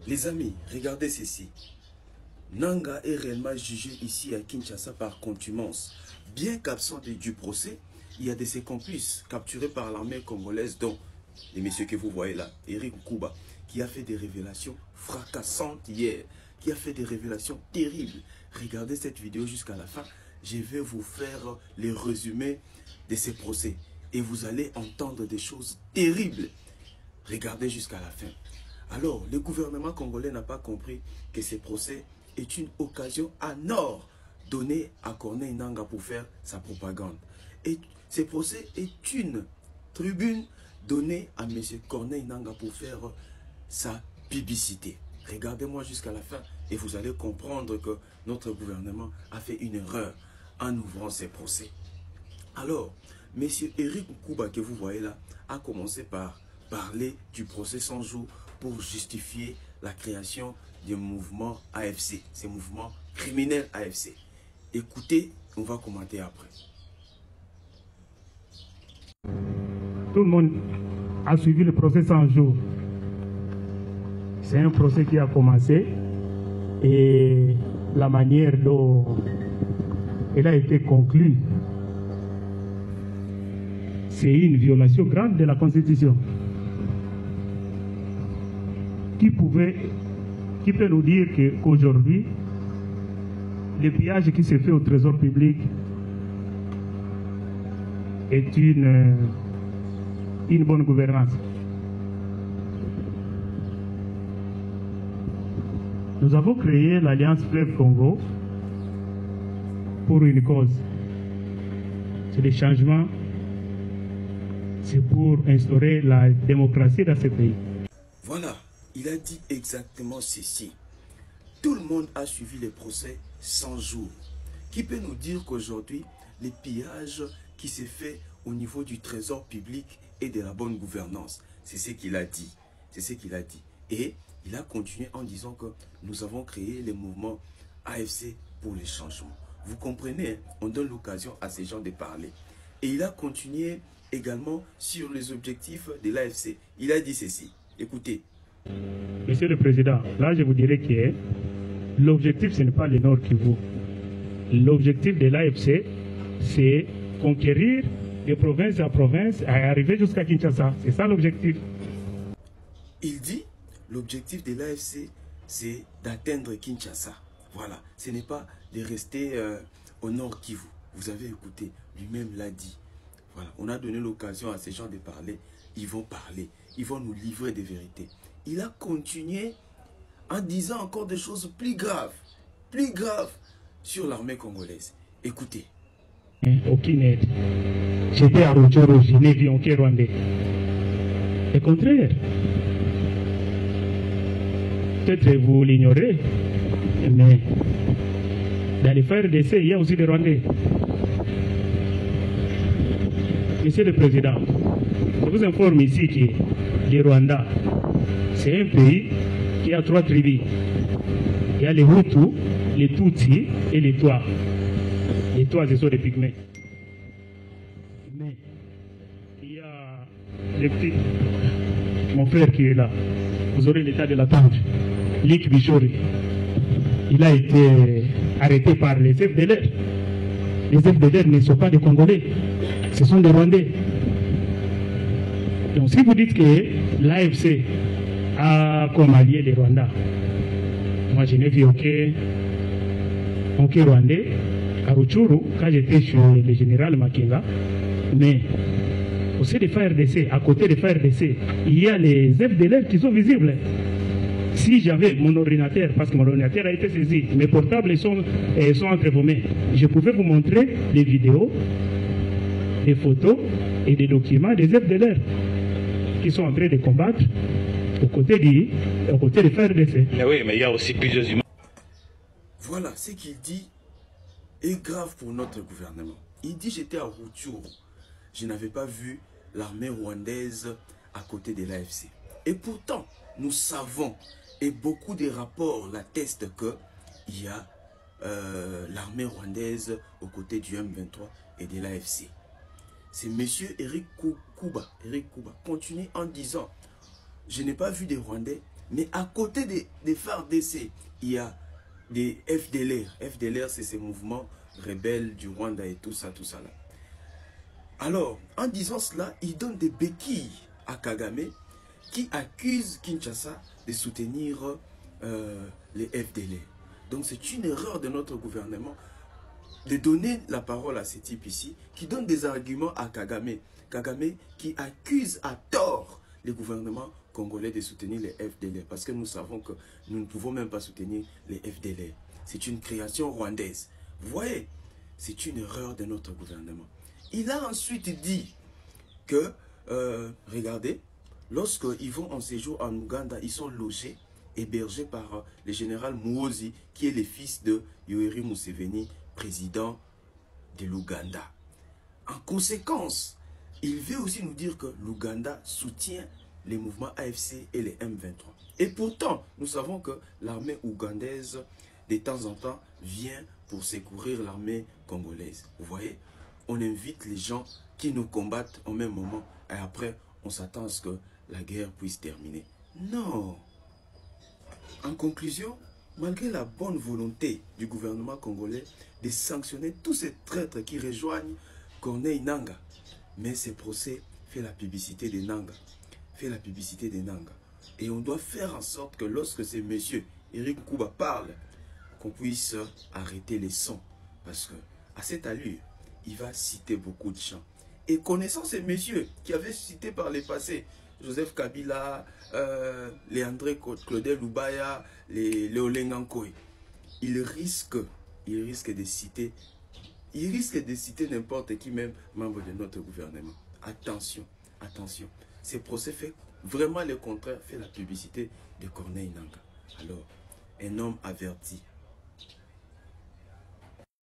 Les amis, regardez ceci. Nanga est réellement jugé ici à Kinshasa par contumace. Bien qu'absent du procès, il y a de ses complices capturés par l'armée congolaise, dont les messieurs que vous voyez là, Eric Kouba, qui a fait des révélations fracassantes hier, qui a fait des révélations terribles. Regardez cette vidéo jusqu'à la fin. Je vais vous faire les résumés de ces procès. Et vous allez entendre des choses terribles. Regardez jusqu'à la fin. Alors, le gouvernement congolais n'a pas compris que ces procès est une occasion en or donnée à Corneille Nangaa pour faire sa propagande. Et ces procès est une tribune donnée à M. Corneille Nangaa pour faire sa publicité. Regardez-moi jusqu'à la fin et vous allez comprendre que notre gouvernement a fait une erreur en ouvrant ces procès. Alors, M. Eric Kouba que vous voyez là a commencé par parler du procès 100 jours pour justifier la création du mouvement AFC, ces mouvements criminels AFC. Écoutez, on va commenter après. Tout le monde a suivi le procès 100 jours. C'est un procès qui a commencé et la manière dont il a été conclu, c'est une violation grande de la Constitution. Qui peut nous dire qu'aujourd'hui, le pillage qui se fait au trésor public est une bonne gouvernance? Nous avons créé l'Alliance Fleuve Congo pour une cause. C'est le changement, c'est pour instaurer la démocratie dans ce pays. Voilà. Il a dit exactement ceci. Tout le monde a suivi les procès 100 jours. Qui peut nous dire qu'aujourd'hui, les pillages qui se fait au niveau du trésor public et de la bonne gouvernance, c'est ce qu'il a dit. C'est ce qu'il a dit. Et il a continué en disant que nous avons créé le mouvement AFC pour les changements. Vous comprenez, on donne l'occasion à ces gens de parler. Et il a continué également sur les objectifs de l'AFC. Il a dit ceci. Écoutez. Monsieur le Président, là je vous dirais que l'objectif ce n'est pas le Nord Kivu. L'objectif de l'AFC c'est conquérir de province à province et arriver jusqu'à Kinshasa. C'est ça l'objectif. Il dit l'objectif de l'AFC c'est d'atteindre Kinshasa. Voilà, ce n'est pas de rester au Nord Kivu. Vous avez écouté, lui-même l'a dit. Voilà, on a donné l'occasion à ces gens de parler. Ils vont parler, ils vont nous livrer des vérités. Il a continué en disant encore des choses plus graves sur l'armée congolaise. Écoutez. Aucune aide. J'étais à Rutshuru, je n'ai vu aucun Rwandais. Au contraire. Peut-être vous l'ignorez, mais dans les FARDC, il y a aussi des Rwandais. Monsieur le Président, je vous informe ici que le Rwanda, c'est un pays qui a 3 tribus. Il y a les Hutus, les Tutsis et les Twa. Les Twa, ce sont des pygmées. Mais il y a les petits. Mon frère qui est là, vous aurez l'état de l'attente. Lik Bichori. Il a été arrêté par les FDLR. Les FDLR ne sont pas des Congolais, ce sont des Rwandais. Donc si vous dites que l'AFC a comme allié les Rwandais, moi je n'ai vu aucun Rwandais à Rutshuru quand j'étais chez le général Makenga. Mais au sein des FARDC, à côté des FARDC, il y a les FDLR qui sont visibles. Si j'avais mon ordinateur, parce que mon ordinateur a été saisi, mes portables sont entre vos mains, je pouvais vous montrer des vidéos, des photos et des documents des FDLR qui sont en train de combattre aux côtés des FARDC. Mais oui, mais il y a aussi plusieurs humains. Voilà, ce qu'il dit est grave pour notre gouvernement. Il dit j'étais à Rutshuru, je n'avais pas vu l'armée rwandaise à côté de l'AFC. Et pourtant, nous savons, et beaucoup de rapports l'attestent qu'il y a l'armée rwandaise aux côtés du M23 et de l'AFC. C'est M. Eric Kouba continue en disant, je n'ai pas vu des Rwandais, Mais à côté des FARDC, il y a des FDLR. FDLR, c'est ces mouvements rebelles du Rwanda et tout ça là. Alors, en disant cela, il donne des béquilles à Kagame qui accuse Kinshasa de soutenir les FDLR. Donc c'est une erreur de notre gouvernement de donner la parole à ces types ici qui donnent des arguments à Kagame. Kagame qui accuse à tort les gouvernements congolais de soutenir les FDLR. Parce que nous savons que nous ne pouvons même pas soutenir les FDLR. C'est une création rwandaise. Vous voyez, c'est une erreur de notre gouvernement. Il a ensuite dit que, regardez, lorsqu'ils vont en séjour en Ouganda, ils sont logés, hébergés par le général Muhoozi, qui est le fils de Yoweri Museveni, président de l'Ouganda. En conséquence, il veut aussi nous dire que l'Ouganda soutient les mouvements AFC et les M23. Et pourtant, nous savons que l'armée ougandaise, de temps en temps, vient pour secourir l'armée congolaise. Vous voyez, on invite les gens qui nous combattent au même moment et après, on s'attend à ce que la guerre puisse terminer. Non. En conclusion, malgré la bonne volonté du gouvernement congolais de sanctionner tous ces traîtres qui rejoignent Corneille Nangaa, mais ce procès fait la publicité des Nangaa. Fait la publicité des Nangaa. Et on doit faire en sorte que lorsque ces messieurs, Eric Kouba, parlent, qu'on puisse arrêter les sons. Parce que à cette allure, il va citer beaucoup de gens. Et connaissant ces messieurs qui avaient cité par le passé, Joseph Kabila, Léandré Claudel Lubaya, les Léolin Nkoy, il risque de citer n'importe qui, même membre de notre gouvernement. Attention, attention. Ces procès fait vraiment le contraire, fait la publicité de Corneille Nangaa. Alors, un homme averti